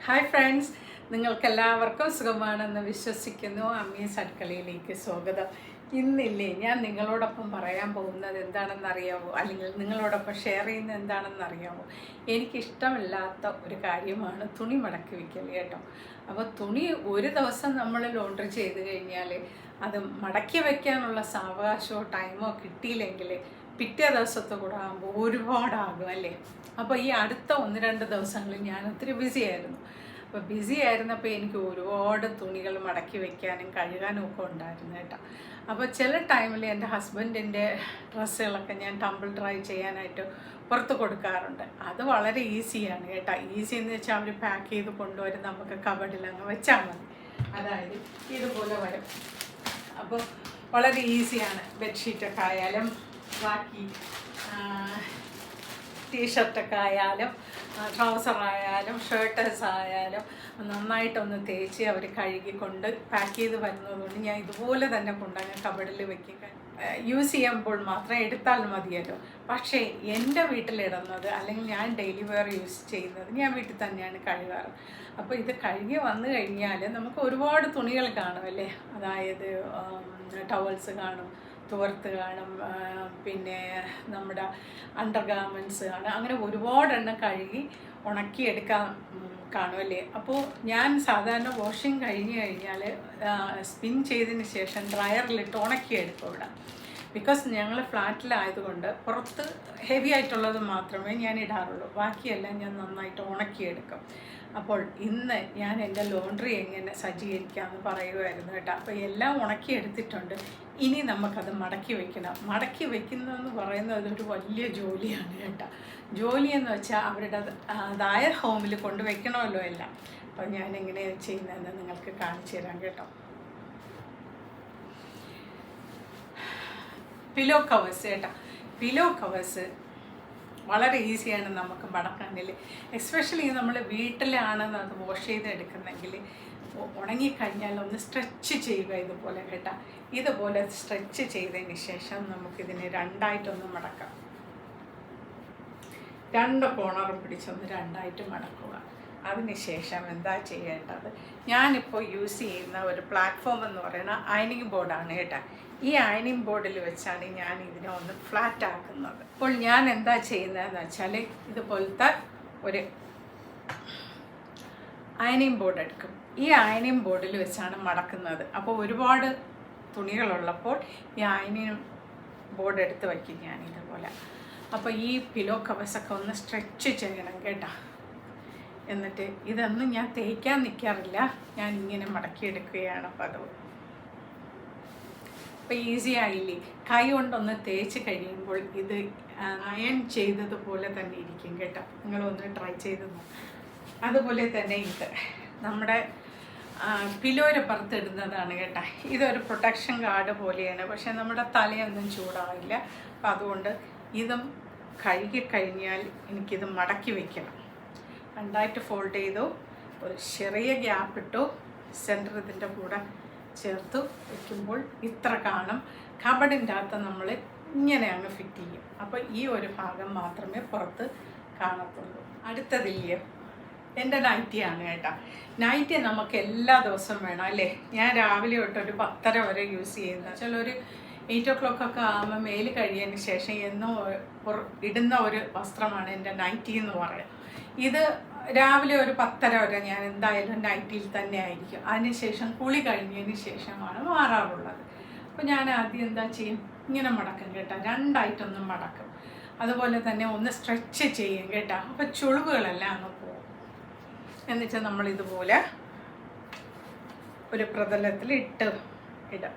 Hi friends, നിങ്ങൾക്കെല്ലാവർക്കും സുഖമാണെന്ന് വിശ്വസിക്കുന്നു. അമ്മീസ് അടുക്കളയിലേക്ക് സ്വാഗതം. ഇന്നില്ലേ ഞാൻ നിങ്ങളോടൊപ്പം പറയാൻ പോകുന്നത് എന്താണെന്നറിയാമോ, അല്ലെങ്കിൽ നിങ്ങളോടൊപ്പം ഷെയർ ചെയ്യുന്നത് എന്താണെന്നറിയാമോ? എനിക്കിഷ്ടമില്ലാത്ത ഒരു കാര്യമാണ് തുണി മടക്കി വയ്ക്കൽ കേട്ടോ. അപ്പോൾ തുണി ഒരു ദിവസം നമ്മൾ ലോണ്ടറി ചെയ്ത് കഴിഞ്ഞാൽ അത് മടക്കി വയ്ക്കാനുള്ള സാവകാശമോ ടൈമോ കിട്ടിയില്ലെങ്കിൽ പിറ്റേ ദിവസത്തെ കൂടെ ആകുമ്പോൾ ഒരുപാടാകും അല്ലേ. അപ്പോൾ ഈ അടുത്ത 1-2 ദിവസങ്ങളിൽ ഞാൻ ഒത്തിരി ബിസി ആയിരുന്നു. അപ്പോൾ ബിസി ആയിരുന്നപ്പോൾ എനിക്ക് ഒരുപാട് തുണികൾ മടക്കി വയ്ക്കാനും കഴുകാനും ഒക്കെ ഉണ്ടായിരുന്നു കേട്ടോ. അപ്പോൾ ചില ടൈമിൽ എൻ്റെ ഹസ്ബൻഡിൻ്റെ ഡ്രസ്സുകളൊക്കെ ഞാൻ ടമ്പിൾ ഡ്രൈ ചെയ്യാനായിട്ട് പുറത്ത് കൊടുക്കാറുണ്ട്. അത് വളരെ ഈസിയാണ് കേട്ടോ. ഈസി എന്ന് വെച്ചാൽ അവർ പാക്ക് ചെയ്ത് കൊണ്ടുവരും, നമുക്ക് കബഡിൽ അങ്ങ് വെച്ചാൽ മതി. അതായത് ഇതുപോലെ വരും. അപ്പോൾ വളരെ ഈസിയാണ്. ബെഡ്ഷീറ്റൊക്കെ ആയാലും ബാക്കി ടീഷർട്ടൊക്കെ ആയാലും ട്രൗസറായാലും ഷർട്ടേഴ്സ് ആയാലും നന്നായിട്ടൊന്ന് തേച്ച് അവർ കഴുകിക്കൊണ്ട് പാക്ക് ചെയ്ത് വരുന്നതുകൊണ്ട് ഞാൻ ഇതുപോലെ തന്നെ കൊണ്ടങ്ങ് കബഡിൽ വെക്കുക. യൂസ് ചെയ്യുമ്പോൾ മാത്രം എടുത്താൽ മതിയല്ലോ. പക്ഷേ എൻ്റെ വീട്ടിലിടുന്നത് അല്ലെങ്കിൽ ഞാൻ ഡെയിലി വെയർ യൂസ് ചെയ്യുന്നത് ഞാൻ വീട്ടിൽ തന്നെയാണ് കഴുകാറ്. അപ്പോൾ ഇത് കഴുകി വന്നു കഴിഞ്ഞാൽ നമുക്ക് ഒരുപാട് തുണികൾ കാണും അല്ലേ. അതായത് ടവൽസ് കാണും, തുവർത്ത് കാണും, പിന്നെ നമ്മുടെ അണ്ടർ ഗാർമെൻറ്റ്സ് കാണും. അങ്ങനെ ഒരുപാടെണ്ണം കഴുകി ഉണക്കിയെടുക്കാൻ കാണുമല്ലേ. അപ്പോൾ ഞാൻ സാധാരണ വാഷിങ് കഴിഞ്ഞ് കഴിഞ്ഞാൽ സ്പിൻ ചെയ്തതിന് ശേഷം ഡ്രയറിലിട്ട് ഉണക്കിയെടുക്കും ഇവിടെ. ബിക്കോസ് ഞങ്ങൾ ഫ്ലാറ്റിലായതുകൊണ്ട് പുറത്ത് ഹെവി ആയിട്ടുള്ളത് മാത്രമേ ഞാൻ ഇടാറുള്ളൂ, ബാക്കിയെല്ലാം ഞാൻ നന്നായിട്ട് ഉണക്കിയെടുക്കും. അപ്പോൾ ഇന്ന് ഞാൻ എൻ്റെ ലോണ്ട്രി എങ്ങനെ സജ്ജീകരിക്കാമെന്ന് പറയുമായിരുന്നു കേട്ടോ. അപ്പോൾ എല്ലാം ഉണക്കിയെടുത്തിട്ടുണ്ട്. ഇനി നമുക്കത് മടക്കി വയ്ക്കണം. മടക്കി വയ്ക്കുന്നതെന്ന് പറയുന്നത് ഒരു വലിയ ജോലിയാണ് കേട്ടോ. ജോലിയെന്ന് വെച്ചാൽ അവരുടെ അതായ ഹോമിൽ കൊണ്ടുവയ്ക്കണമല്ലോ എല്ലാം. അപ്പോൾ ഞാൻ എങ്ങനെയാണ് ചെയ്യുന്നതെന്ന് നിങ്ങൾക്ക് കാണിച്ചു തരാം കേട്ടോ. പില്ലോ കവേഴ്സ് കേട്ടോ. പില്ലോ കവേഴ്സ് വളരെ ഈസിയാണ് നമുക്ക് മടക്കാനിൽ. എസ്പെഷ്യലി നമ്മൾ വീട്ടിലാണെന്ന് അത് വാഷ് ചെയ്തെടുക്കുന്നെങ്കിൽ ഉണങ്ങിക്കഴിഞ്ഞാൽ ഒന്ന് സ്ട്രെച്ച് ചെയ്യുക ഇതുപോലെ കേട്ടോ. ഇതുപോലെ സ്ട്രെച്ച് ചെയ്തതിന് ശേഷം നമുക്കിതിനെ രണ്ടായിട്ടൊന്ന് മടക്കാം. 2 കോണറും പിടിച്ചൊന്ന് രണ്ടായിട്ട് മടക്കുക. അതിനുശേഷം എന്താ ചെയ്യേണ്ടത്, ഞാനിപ്പോൾ യൂസ് ചെയ്യുന്ന ഒരു പ്ലാറ്റ്ഫോം എന്ന് പറയുന്ന അയണിങ് ബോർഡാണ് കേട്ടോ. ഈ അയണിങ് ബോർഡിൽ വെച്ചാണ് ഞാൻ ഇതിനെ ഒന്ന് ഫ്ലാറ്റ് ആക്കുന്നത്. അപ്പോൾ ഞാൻ എന്താ ചെയ്യുന്നതെന്ന് വെച്ചാൽ ഇതുപോലത്തെ ഒരു അയണിങ് ബോർഡ് എടുക്കും. ഈ അയണിങ് ബോർഡിൽ വെച്ചാണ് മടക്കുന്നത്. അപ്പോൾ ഒരുപാട് തുണികളുള്ളപ്പോൾ ഈ അയണിങ് ബോർഡ് എടുത്ത് വയ്ക്കും ഞാൻ ഇതുപോലെ. അപ്പോൾ ഈ പില്ലോ കവേഴ്സൊക്കെ ഒന്ന് സ്ട്രെച്ച് ചെയ്യണം കേട്ടോ. എന്നിട്ട് ഇതൊന്നും ഞാൻ തേക്കാൻ നിൽക്കാറില്ല, ഞാൻ ഇങ്ങനെ മടക്കിയെടുക്കുകയാണ് പതിവ്. അപ്പോൾ ഈസി ആയില്ലേ. കൈ കൊണ്ടൊന്ന് തേച്ച് കഴിയുമ്പോൾ ഇത് അയൺ ചെയ്തതുപോലെ തന്നെ ഇരിക്കും കേട്ടോ. നിങ്ങളൊന്ന് ട്രൈ ചെയ്ത് നോക്കും. അതുപോലെ തന്നെ ഇത് നമ്മുടെ പിലോയുടെ പുറത്തിടുന്നതാണ് കേട്ടോ. ഇതൊരു പ്രൊട്ടക്ഷൻ ഗാർഡ് പോലെയാണ്, പക്ഷേ നമ്മുടെ തലയൊന്നും ചൂടാവില്ല. അപ്പം അതുകൊണ്ട് ഇതും കഴുകിക്കഴിഞ്ഞാൽ എനിക്കിത് മടക്കി വയ്ക്കണം. രണ്ടായിട്ട് ഫോൾഡ് ചെയ്തു, ഒരു ചെറിയ ഗ്യാപ്പ് ഇട്ടു, സെൻറ്റർ ഇതിൻ്റെ കൂടെ ചേർത്ത് വയ്ക്കുമ്പോൾ ഇത്ര കാണും. കബഡിൻ്റെ അകത്ത് നമ്മൾ ഇങ്ങനെ അങ്ങ് ഫിറ്റ് ചെയ്യും. അപ്പോൾ ഈ ഒരു ഭാഗം മാത്രമേ പുറത്ത് കാണത്തുള്ളൂ. അടുത്തതില്ലേ, എൻ്റെ നൈറ്റിയാണ് കേട്ടോ. നൈറ്റി നമുക്ക് എല്ലാ ദിവസവും വേണം അല്ലേ. ഞാൻ രാവിലെ തൊട്ടൊരു 10:30 വരെ യൂസ് ചെയ്യുന്നത്. ചിലൊരു 8 o'clock ഒക്കെ ആകുമ്പോൾ മേല് കഴിയതിന് ശേഷം എന്നും ഇടുന്ന ഒരു വസ്ത്രമാണ് എൻ്റെ നൈറ്റി എന്ന് പറയുന്നത്. ഇത് രാവിലെ ഒരു 10:30 വരെ ഞാൻ എന്തായാലും നൈറ്റിയിൽ തന്നെ ആയിരിക്കും. അതിനുശേഷം കുളി കഴിഞ്ഞതിന് ശേഷമാണ് മാറാറുള്ളത്. അപ്പോൾ ഞാൻ ആദ്യം എന്താ ചെയ്യും, ഇങ്ങനെ മടക്കും കേട്ടോ. രണ്ടായിട്ടൊന്നും മടക്കും. അതുപോലെ തന്നെ ഒന്ന് സ്ട്രെച്ച് ചെയ്യും കേട്ടോ. അപ്പോൾ ചുളിവുകളെല്ലാം അങ്ങ് പോകും. എന്നിട്ട് നമ്മളിതുപോലെ ഒരു പ്രതലത്തിൽ ഇടാം.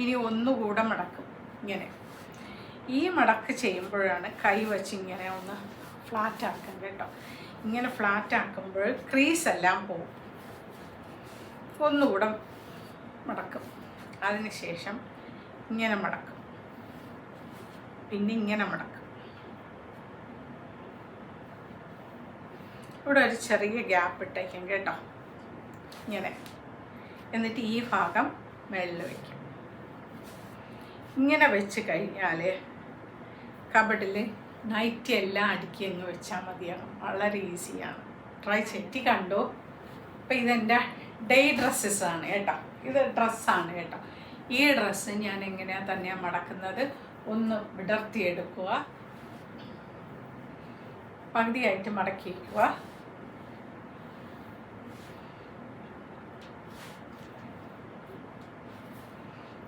ഇനി ഒന്നുകൂടെ മടക്കും ഇങ്ങനെ. ഈ മടക്ക് ചെയ്യുമ്പോഴാണ് കൈ വെച്ച് ഇങ്ങനെ ഒന്ന് ഫ്ലാറ്റ് ആക്കും കേട്ടോ. ഇങ്ങനെ ഫ്ലാറ്റ് ആക്കുമ്പോൾ ക്രീസ് എല്ലാം പോകും. ഒന്നുകൂടെ മടക്കും. അതിനുശേഷം ഇങ്ങനെ മടക്കും, പിന്നെ ഇങ്ങനെ മടക്കും. ഇവിടെ ഒരു ചെറിയ ഗ്യാപ്പ് ഇട്ടേക്കും കേട്ടോ ഇങ്ങനെ. എന്നിട്ട് ഈ ഭാഗം മേളിൽ വയ്ക്കും. ഇങ്ങനെ വെച്ച് കഴിഞ്ഞാൽ കബഡിൽ നൈറ്റി എല്ലാം അടുക്കി അങ്ങ് വെച്ചാൽ മതിയാകും. വളരെ ഈസിയാണ്. ട്രൈ ചെയ്തി കണ്ടു. അപ്പം ഇതെൻ്റെ ഡേ ഡ്രസ്സസാണ് കേട്ടോ. ഇത് ഡ്രസ്സാണ് കേട്ടോ. ഈ ഡ്രസ്സ് ഞാൻ എങ്ങനെയാണ് തന്നെയാണ് മടക്കുന്നത്, ഒന്ന് വിടർത്തിയെടുക്കുക, പകുതിയായിട്ട് മടക്കി വയ്ക്കുക.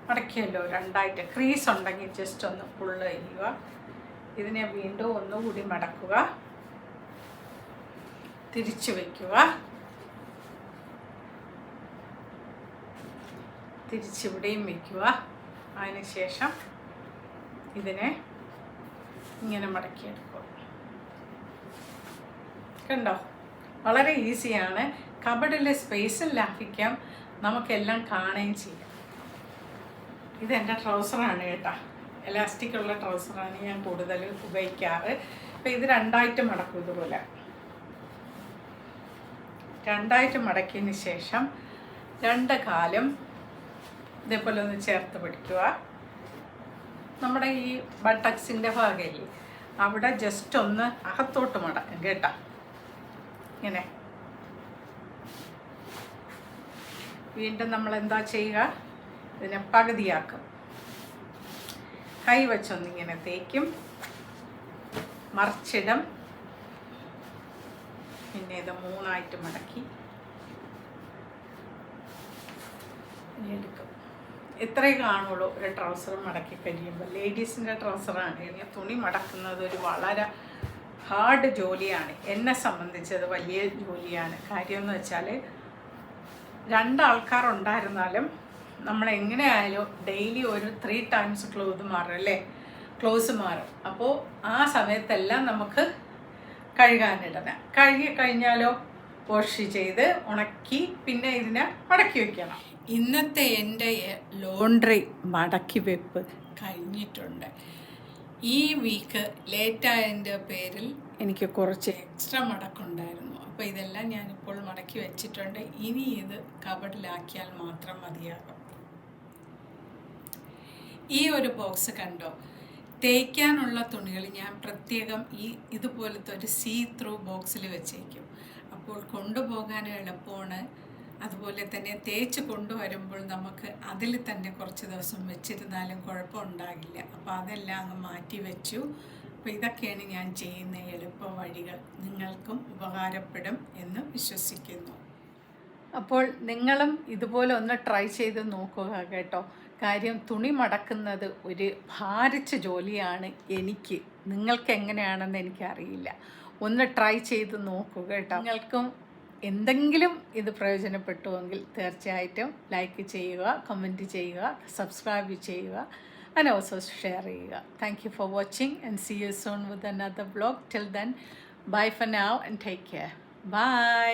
മടക്കിയല്ലോ രണ്ടായിട്ട്. ക്രീസ് ഉണ്ടെങ്കിൽ ജസ്റ്റ് ഒന്ന് പുള്ള് ചെയ്യുക. ഇതിനെ വീണ്ടും ഒന്നുകൂടി മടക്കുക, തിരിച്ചു വയ്ക്കുക, തിരിച്ചിവിടെയും വയ്ക്കുക. അതിനുശേഷം ഇതിനെ ഇങ്ങനെ മടക്കിയെടുക്കുക. കണ്ടോ, വളരെ ഈസിയാണ്. കബഡിലെ സ്പേസും ലാഭിക്കാം, നമുക്കെല്ലാം കാണുകയും ചെയ്യാം. ഇതെൻ്റെ ട്രൗസറാണ് കേട്ടോ. എലാസ്റ്റിക് ഉള്ള ട്രൗസറാണ് ഞാൻ കൂടുതൽ ഉപയോഗിക്കാറ്. അപ്പോൾ ഇത് രണ്ടായിട്ട് മടക്കും. ഇതുപോലെ രണ്ടായിട്ട് മടക്കിയതിന് ശേഷം രണ്ട് കാലും ഇതേപോലെ ഒന്ന് ചേർത്ത് പിടിക്കുക. നമ്മുടെ ഈ ബട്ടക്സിൻ്റെ ഭാഗമില്ലേ, അവിടെ ജസ്റ്റ് ഒന്ന് അകത്തോട്ട് മടക്കും കേട്ടോ. ഇങ്ങനെ വീണ്ടും നമ്മൾ എന്താ ചെയ്യുക, ഇതിനെ പകുതിയാക്കും. കൈ വെച്ചൊന്നിങ്ങനെ തേക്കും, മറിച്ചിടും, പിന്നെ ഇത് മൂന്നായിട്ട് മടക്കി എടുക്കും. ഇത്രയും കാണുള്ളൂ ഒരു ട്രൗസർ മടക്കി കഴിയുമ്പോൾ. ലേഡീസിൻ്റെ ട്രൗസറാണ്. ഇനി തുണി മടക്കുന്നത് ഒരു വളരെ ഹാർഡ് ജോലിയാണ്. എന്നെ സംബന്ധിച്ചത് വലിയ ജോലിയാണ്. കാര്യമെന്ന് വെച്ചാൽ രണ്ടാൾക്കാരുണ്ടായിരുന്നാലും നമ്മളെങ്ങനെയായാലും ഡെയിലി ഒരു 3 times ക്ലോത്ത് മാറും അല്ലേ, ക്ലോസ് മാറും. അപ്പോൾ ആ സമയത്തെല്ലാം നമുക്ക് കഴുകാനിടണം. കഴുകി കഴിഞ്ഞാലോ വാഷ് ചെയ്ത് ഉണക്കി പിന്നെ ഇതിനെ മടക്കി വയ്ക്കണം. ഇന്നത്തെ എൻ്റെ ലോണ്ട്രി മടക്കി വെപ്പ് കഴിഞ്ഞിട്ടുണ്ട്. ഈ വീക്ക് ലേറ്റായതിൻ്റെ പേരിൽ എനിക്ക് കുറച്ച് എക്സ്ട്രാ മടക്കുണ്ടായിരുന്നു. അപ്പോൾ ഇതെല്ലാം ഞാനിപ്പോൾ മടക്കി വെച്ചിട്ടുണ്ട്. ഇനി ഇത് കബഡിലാക്കിയാൽ മാത്രം മതിയാകും. ഈ ഒരു ബോക്സ് കണ്ടോ, തേക്കാനുള്ള തുണികൾ ഞാൻ പ്രത്യേകം ഇതുപോലത്തെ ഒരു സീ ത്രൂ ബോക്സിൽ വെച്ചേക്കും. അപ്പോൾ കൊണ്ടുപോകാൻ എളുപ്പമാണ്. അതുപോലെ തന്നെ തേച്ച് കൊണ്ടുവരുമ്പോൾ നമുക്ക് അതിൽ തന്നെ കുറച്ച് ദിവസം വെച്ചിരുന്നാലും കുഴപ്പമുണ്ടാകില്ല. അപ്പോൾ അതെല്ലാം അങ്ങ് മാറ്റി വെച്ചു. അപ്പോൾ ഇതൊക്കെയാണ് ഞാൻ ചെയ്യുന്ന എളുപ്പ വഴികൾ. നിങ്ങൾക്കും ഉപകാരപ്പെടും എന്ന് വിശ്വസിക്കുന്നു. അപ്പോൾ നിങ്ങളും ഇതുപോലെ ഒന്ന് ട്രൈ ചെയ്ത് നോക്കുക കേട്ടോ. കാര്യം തുണി മടക്കുന്നത് ഒരു ഭാരിച്ച ജോലിയാണ് എനിക്ക്. നിങ്ങൾക്ക് എങ്ങനെയാണെന്ന് എനിക്കറിയില്ല. ഒന്ന് ട്രൈ ചെയ്ത് നോക്കുക കേട്ടോ. നിങ്ങൾക്കും എന്തെങ്കിലും ഇത് പ്രയോജനപ്പെട്ടുവെങ്കിൽ തീർച്ചയായിട്ടും ലൈക്ക് ചെയ്യുക, കമൻറ്റ് ചെയ്യുക, സബ്സ്ക്രൈബ് ചെയ്യുക, ആൻഡ് ഓൾസോ ഷെയർ ചെയ്യുക. Thank you for watching and see you soon with another vlog. Till then, bye for now and take care. By.